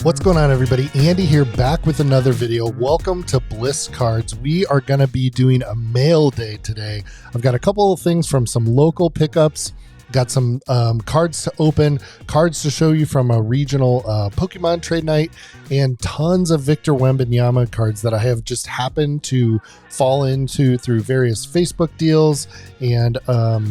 What's going on, everybody? Andy here, back with another video. Welcome to Bliss Cards. We are going to be doing a mail day today. I've got a couple of things from some local pickups. Got some cards to open, cards to show you from a regional Pokemon trade night, and tons of Victor Wembanyama cards that I have just happened to fall into through various Facebook deals and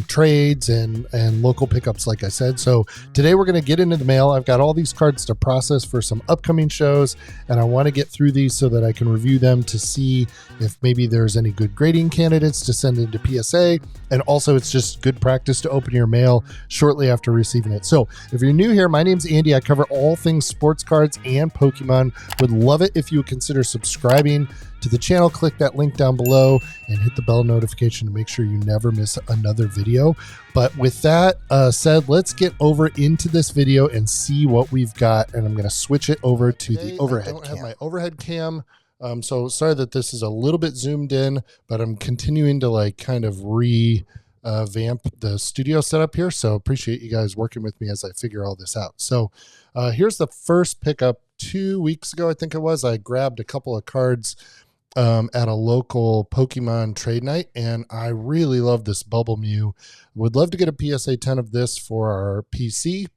trades and local pickups, like I said. So today we're going to get into the mail. I've got all these cards to process for some upcoming shows, and I want to get through these so that I can review them to see if maybe there's any good grading candidates to send into PSA. And also, it's just good practice to open your mail shortly after receiving it. So if you're new here, my name's Andy. I cover all things sports cards and Pokemon. Would love it if you would consider subscribing to the channel. Click that link down below and hit the bell notification to make sure you never miss another video. But with that said, let's get over into this video and see what we've got. And I'm going to switch it over to the overhead cam. I don't have my overhead cam. So sorry that this is a little bit zoomed in, but I'm continuing to like kind of revamp the studio setup here. So appreciate you guys working with me as I figure all this out. So here's the first pickup. 2 weeks ago, I think it was, I grabbed a couple of cards at a local Pokemon trade night, and I really love this Bubble Mew. Would love to get a PSA 10 of this for our PC,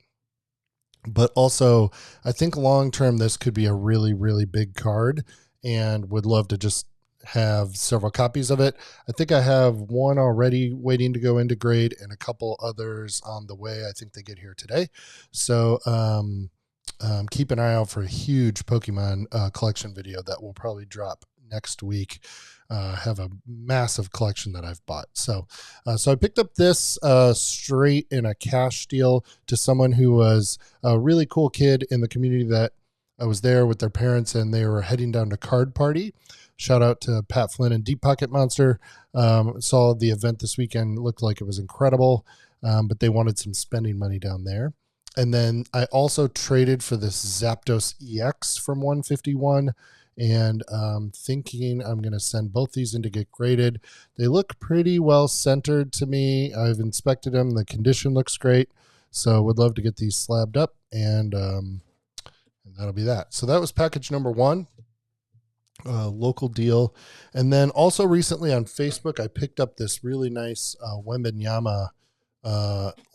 but also I think long-term this could be a really, really big card, and would love to just have several copies of it. I think I have one already waiting to go into grade and a couple others on the way. I think they get here today. So keep an eye out for a huge Pokemon collection video that will probably drop next week. Have a massive collection that I've bought. So I picked up this straight in a cash deal to someone who was a really cool kid in the community that I was there with their parents, and they were heading down to Card Party. Shout out to Pat Flynn and Deep Pocket Monster. Saw the event this weekend. Looked like it was incredible, but they wanted some spending money down there. And then I also traded for this Zapdos EX from 151, and thinking I'm going to send both these in to get graded. They look pretty well centered to me. I've inspected them. The condition looks great. So would love to get these slabbed up, and that'll be that. So that was package number one. Local deal. And then also recently on Facebook, I picked up this really nice Wembanyama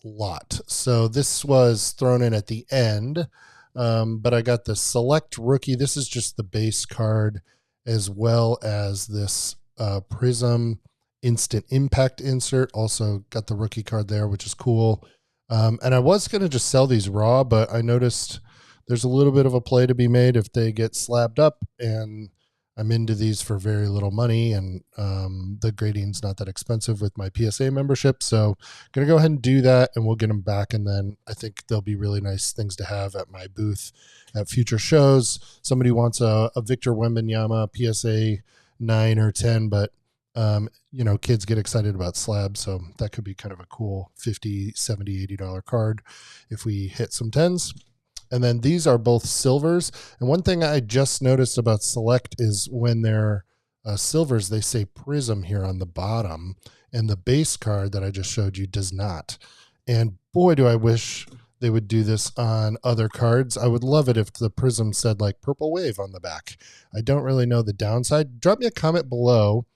lot. So this was thrown in at the end, but I got the select rookie. This is just the base card, as well as this Prizm instant impact insert. Also got the rookie card there, which is cool. And I was going to just sell these raw, but I noticed there's a little bit of a play to be made if they get slabbed up, and I'm into these for very little money, and the grading's not that expensive with my PSA membership. So I'm going to go ahead and do that, and we'll get them back. And then I think they'll be really nice things to have at my booth at future shows. Somebody wants a Victor Wembanyama PSA 9 or 10, but kids get excited about slabs. So that could be kind of a cool $50, $70, $80 card if we hit some 10s. And then these are both silvers. And one thing I just noticed about Select is when they're silvers, they say Prizm here on the bottom. And the base card that I just showed you does not. And boy, do I wish they would do this on other cards. I would love it if the Prizm said like Purple Wave on the back. I don't really know the downside. Drop me a comment below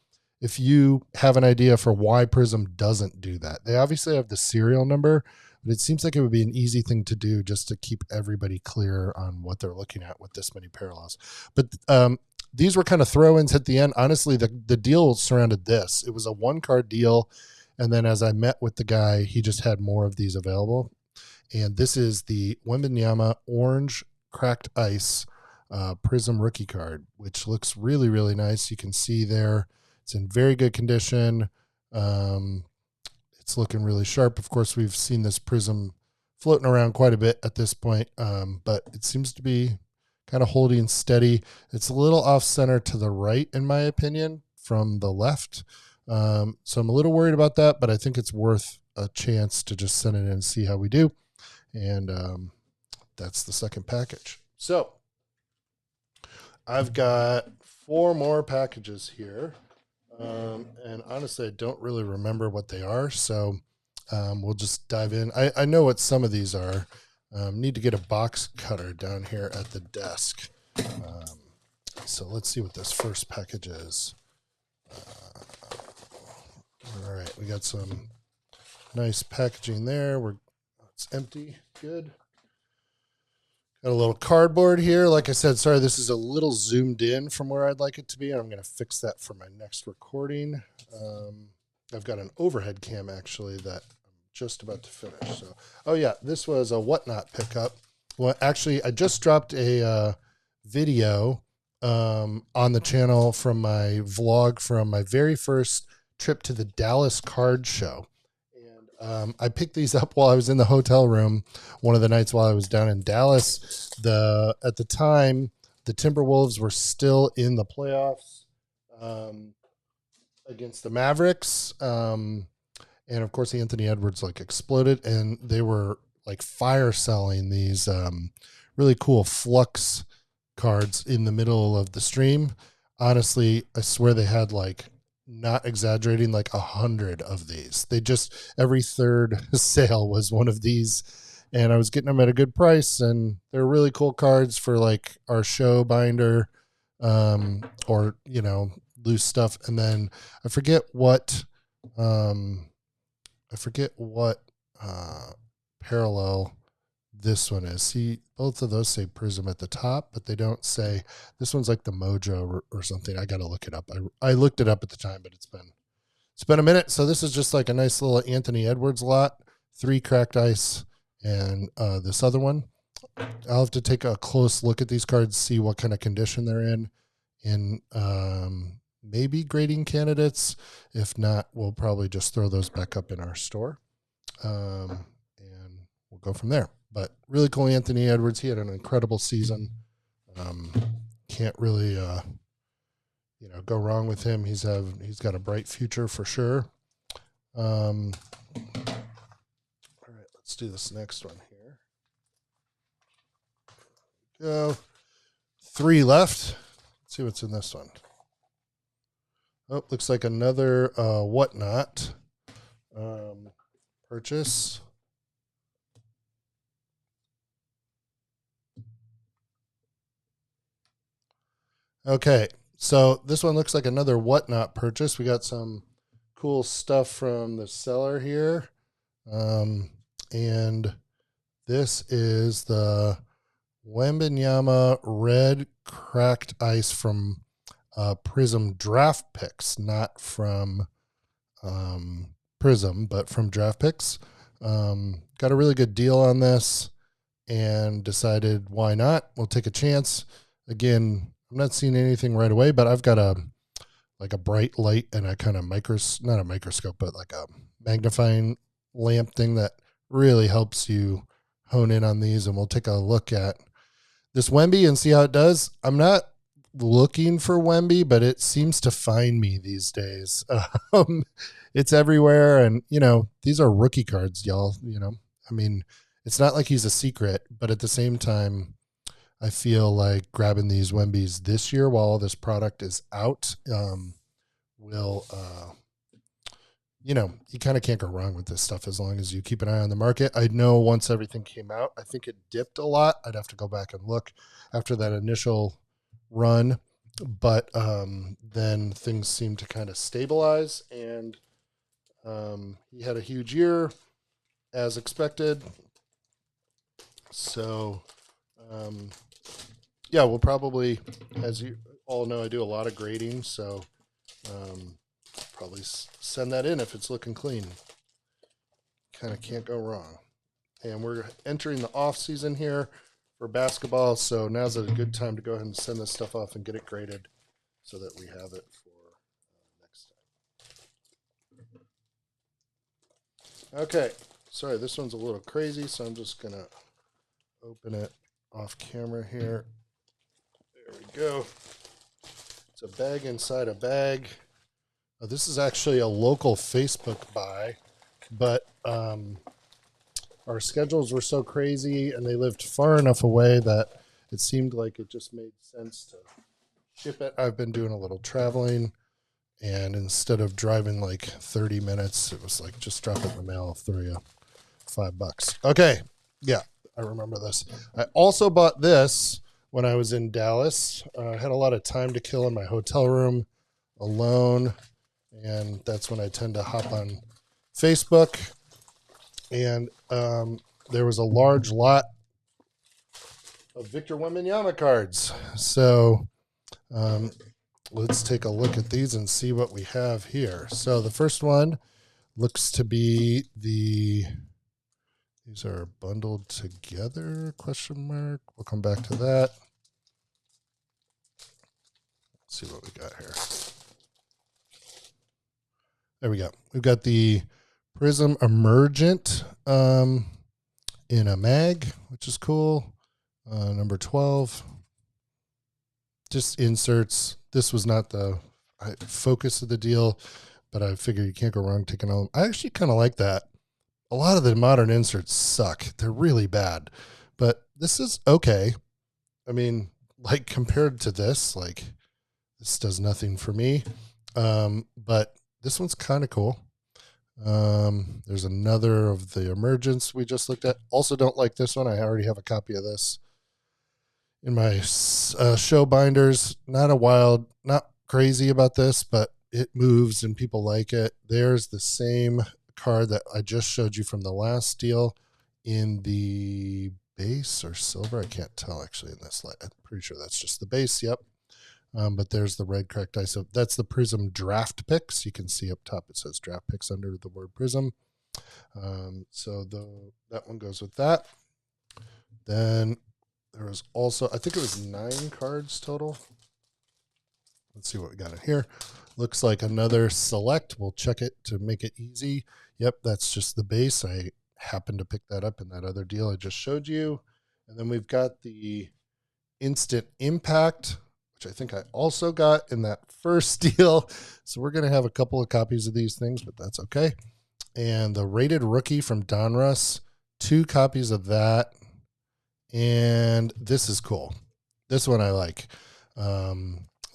if you have an idea for why Prizm doesn't do that. They obviously have the serial number, but it seems like it would be an easy thing to do just to keep everybody clear on what they're looking at with this many parallels. But these were kind of throw-ins at the end. Honestly, the deal surrounded this. It was a one-card deal, and then as I met with the guy, he just had more of these available. And this is the Wembanyama Orange Cracked Ice Prizm rookie card, which looks really, really nice. You can see there it's in very good condition. It's looking really sharp. Of course, we've seen this Prizm floating around quite a bit at this point, but it seems to be kind of holding steady. It's a little off center to the right, in my opinion, from the left. So I'm a little worried about that, but I think it's worth a chance to just send it in and see how we do. And that's the second package. So I've got 4 more packages here. And honestly, I don't really remember what they are. So we'll just dive in. I know what some of these are. Need to get a box cutter down here at the desk. So let's see what this first package is. All right, we got some nice packaging there. It's empty. Good. Got a little cardboard here. Like I said, sorry, this is a little zoomed in from where I'd like it to be. I'm going to fix that for my next recording. I've got an overhead cam, actually, that I'm just about to finish. So, oh, yeah, this was a Whatnot pickup. Well, actually, I just dropped a video on the channel from my vlog from my very first trip to the Dallas Card Show. I picked these up while I was in the hotel room one of the nights while I was down in Dallas. At the time, the Timberwolves were still in the playoffs against the Mavericks. And of course, Anthony Edwards exploded, and they were fire selling these really cool flux cards in the middle of the stream. Honestly, I swear they had not exaggerating, 100 of these. They just, every third sale was one of these, and I was getting them at a good price, and they're really cool cards for our show binder, or, loose stuff. And then I forget what parallel this one is. See, both of those say Prizm at the top, but they don't say, this one's like the Mojo or something. I got to look it up. I looked it up at the time, but it's been a minute. So this is just a nice little Anthony Edwards lot, 3 cracked ice, and this other one. I'll have to take a close look at these cards, see what kind of condition they're in, and maybe grading candidates. If not, we'll probably just throw those back up in our store, and we'll go from there. But really cool Anthony Edwards. He had an incredible season. Can't really, go wrong with him. He's got a bright future for sure. All right, let's do this next one here. Go. 3 left. Let's see what's in this one. Oh, looks like another Whatnot purchase. Okay, so this one looks like another Whatnot purchase. We got some cool stuff from the seller here. And this is the Wembanyama red cracked ice from Prizm draft picks, not from Prizm, but from draft picks. Got a really good deal on this and decided why not? We'll take a chance. Again, I'm not seeing anything right away, but I've got a bright light and a kind of not a microscope, but a magnifying lamp thing that really helps you hone in on these. And we'll take a look at this Wemby and see how it does. I'm not looking for Wemby, but it seems to find me these days. It's everywhere. And, these are rookie cards, y'all. It's not like he's a secret, but at the same time, I feel like grabbing these Wembys this year while all this product is out will, you kind of can't go wrong with this stuff as long as you keep an eye on the market. I know once everything came out, I think it dipped a lot. I'd have to go back and look after that initial run, but then things seemed to kind of stabilize, and he had a huge year as expected. So, yeah, we'll probably, as you all know, I do a lot of grading, so probably send that in if it's looking clean. Kind of can't go wrong. And we're entering the off season here for basketball, so now's a good time to go ahead and send this stuff off and get it graded so that we have it for next time. Okay, sorry, this one's a little crazy, so I'm just going to open it off camera here. There we go. It's a bag inside a bag. This is actually a local Facebook buy, but our schedules were so crazy and they lived far enough away that it seemed like it just made sense to ship it. I've been doing a little traveling, and instead of driving 30 minutes, it was just drop it in the mail, I'll throw you $5. Okay. Yeah. I remember this. I also bought this when I was in Dallas. I had a lot of time to kill in my hotel room alone, and that's when I tend to hop on Facebook. And there was a large lot of Victor Wembanyama cards. So let's take a look at these and see what we have here. So the first one looks to be these are bundled together, question mark. We'll come back to that. Let's see what we got here. There we go. We've got the Prizm Emergent in a mag, which is cool. Number 12. Just inserts. This was not the focus of the deal, but I figure you can't go wrong taking all. I actually kind of like that. A lot of the modern inserts suck. They're really bad, but this is okay. I mean, like compared to this, like this does nothing for me. But this one's kind of cool. There's another of the Emergence we just looked at. Also don't like this one. I already have a copy of this in my show binders. Not crazy about this, but it moves and people like it. There's the same card that I just showed you from the last deal in the base or silver. I can't tell actually in this light. I'm pretty sure that's just the base. Yep. But there's the red correct die. So that's the Prizm draft picks. You can see up top it says draft picks under the word Prizm. So that one goes with that. Then there was also, I think it was 9 cards total. Let's see what we got in here. Looks like another select. We'll check it to make it easy. Yep, that's just the base. I happened to pick that up in that other deal I just showed you. And then we've got the Instant Impact, which I think I also got in that first deal. So we're going to have a couple of copies of these things, but that's okay. And the Rated Rookie from Donruss, 2 copies of that. And this is cool. This one I like.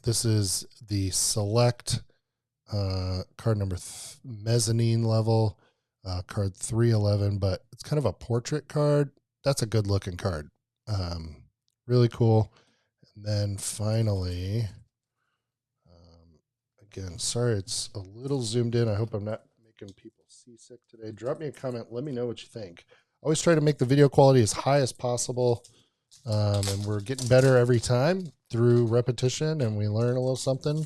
This is the Select card number mezzanine level, card 311, but it's kind of a portrait card. That's a good looking card. Really cool. And then finally, again, sorry it's a little zoomed in. I hope I'm not making people seasick today. Drop me a comment. Let me know what you think. Always try to make the video quality as high as possible. And we're getting better every time through repetition, and we learn a little something.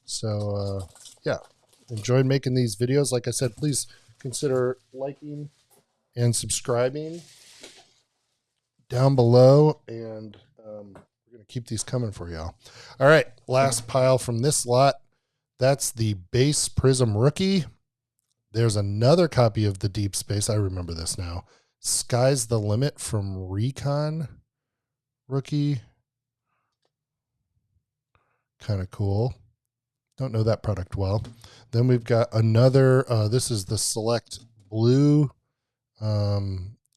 So, yeah, enjoyed making these videos. Like I said, please consider liking and subscribing down below, and we're going to keep these coming for y'all. All right, last pile from this lot. That's the base Prizm Rookie. There's another copy of the Deep Space. I remember this now. Sky's the Limit from Recon Rookie. Kind of cool. Don't know that product well. Then we've got another, this is the Select Blue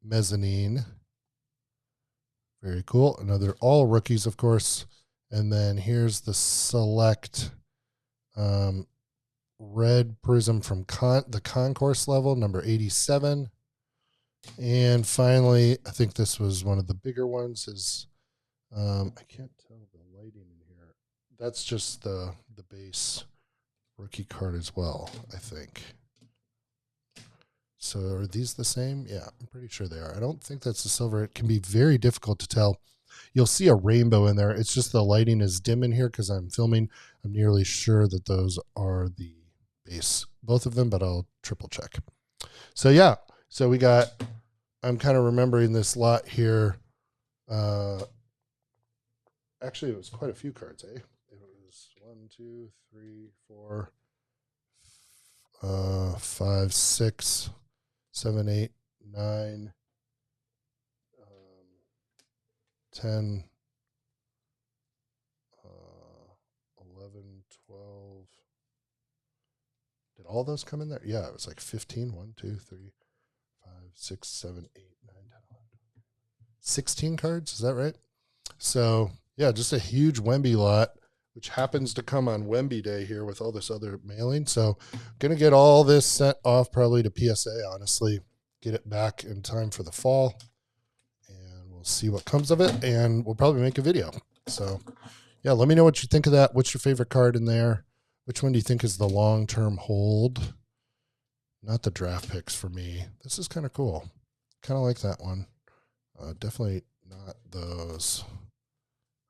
Mezzanine. Very cool. Another all rookies, of course. And then here's the Select Red Prizm from the Concourse level, number 87. And finally, I think this was one of the bigger ones, is I can't tell the lighting in here. That's just the base rookie card as well, I think. So are these the same? Yeah, I'm pretty sure they are. I don't think that's the silver. It can be very difficult to tell. You'll see a rainbow in there. It's just the lighting is dim in here because I'm filming. I'm nearly sure that those are the base, both of them, but I'll triple check. So yeah, so we got, I'm kind of remembering this lot here. Actually, it was quite a few cards, eh? It was 1, 2, 3, 4, 5, 6, 7, 8, 9, 10, 11, 12. Did all those come in there? Yeah, it was like 15. 1, 2, 3, 5, 6, 7, 8, 9, 10, 11, 16 cards. Is that right? So, yeah, just a huge Wemby lot, which happens to come on Wemby Day here with all this other mailing. So, going to get all this sent off probably to PSA, honestly. Get it back in time for the fall. see what comes of it, and we'll probably make a video. So yeah, let me know what you think of that. What's your favorite card in there? Which one do you think is the long-term hold? Not the draft picks for me. This is kind of cool. Kind of like that one. Definitely not those.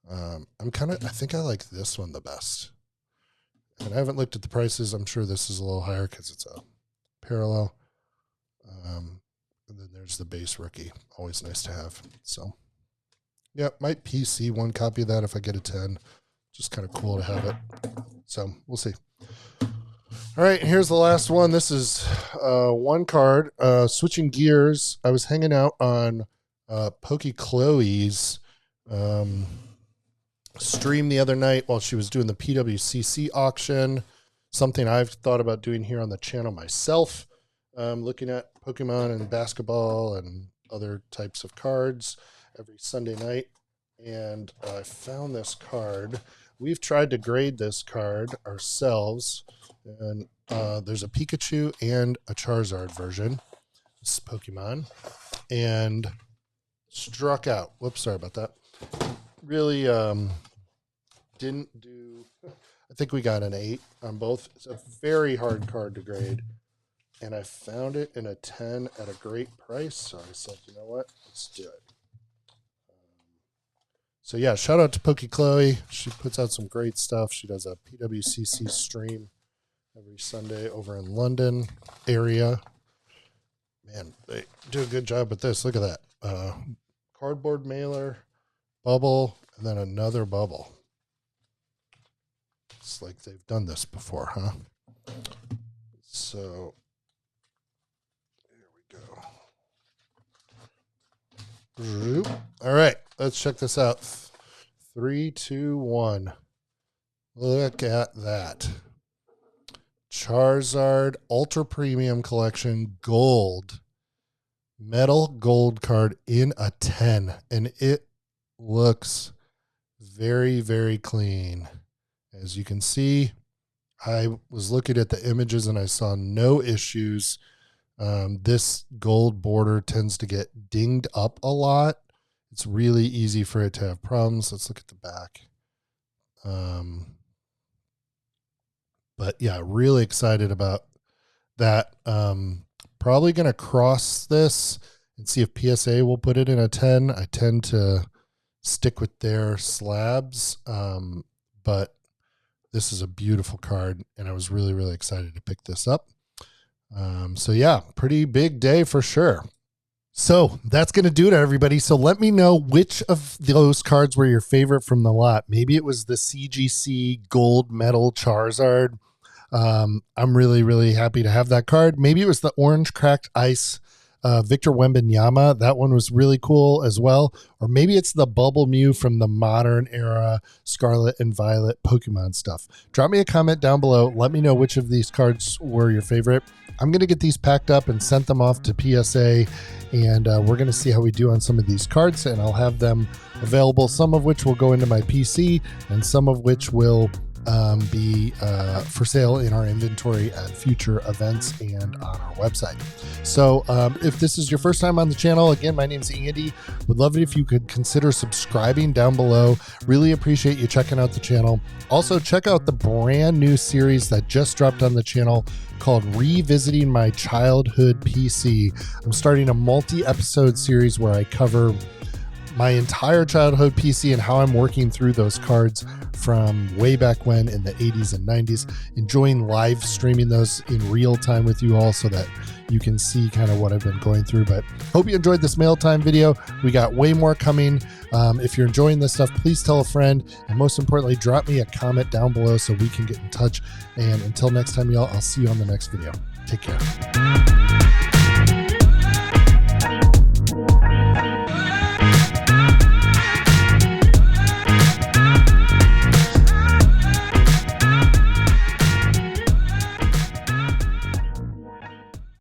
I think I like this one the best. And I haven't looked at the prices. I'm sure this is a little higher because it's a parallel. And then there's the base rookie. Always nice to have. So, yeah, might PC one copy of that if I get a 10. Just kind of cool to have it. So, we'll see. All right, here's the last one. This is one card. Switching gears, I was hanging out on Pokey Chloe's stream the other night while she was doing the PWCC auction. Something I've thought about doing here on the channel myself. Looking at Pokemon and basketball and other types of cards every Sunday night. And I found this card. We've tried to grade this card ourselves. And there's a Pikachu and a Charizard version. This is Pokemon. And struck out. Whoops, sorry about that. Really didn't do... I think we got an 8 on both. It's a very hard card to grade. And I found it in a 10 at a great price. So I said, you know what? Let's do it. So yeah, shout out to Pokey Chloe. She puts out some great stuff. She does a PWCC stream every Sunday over in London area. Man, they do a good job with this. Look at that. Cardboard mailer, bubble, and then another bubble. It's like they've done this before, huh? So all right, let's check this out. 3, 2, 1. Look at that. Charizard Ultra Premium Collection Gold. Metal gold card in a 10. And it looks very, very clean. As you can see, I was looking at the images and I saw no issues. This gold border tends to get dinged up a lot. It's really easy for it to have problems. Let's look at the back. But yeah, really excited about that. Probably going to cross this and see if PSA will put it in a 10. I tend to stick with their slabs. But this is a beautiful card and I was really, really excited to pick this up. So yeah, pretty big day for sure. So that's going to do it, everybody. So let me know which of those cards were your favorite from the lot. Maybe it was the CGC gold metal Charizard. I'm really, really happy to have that card. Maybe it was the orange cracked ice Victor Wembanyama. That one was really cool as well. Or maybe it's the Bubble Mew from the modern era Scarlet and Violet Pokemon stuff. Drop me a comment down below. Let me know which of these cards were your favorite. I'm going to get these packed up and sent them off to PSA, and we're going to see how we do on some of these cards, and I'll have them available, some of which will go into my PC and some of which will be for sale in our inventory at future events and on our website. So if this is your first time on the channel, again, my name is Andy. Would love it if you could consider subscribing down below. Really appreciate you checking out the channel. Also, check out the brand new series that just dropped on the channel called Revisiting My Childhood PC. I'm starting a multi-episode series where I cover my entire childhood PC and how I'm working through those cards from way back when in the 80s and 90s, enjoying live streaming those in real time with you all so that you can see kind of what I've been going through. But hope you enjoyed this mail time video. We got way more coming. If you're enjoying this stuff, please tell a friend, and most importantly, drop me a comment down below so we can get in touch. And until next time, y'all, I'll see you on the next video. Take care.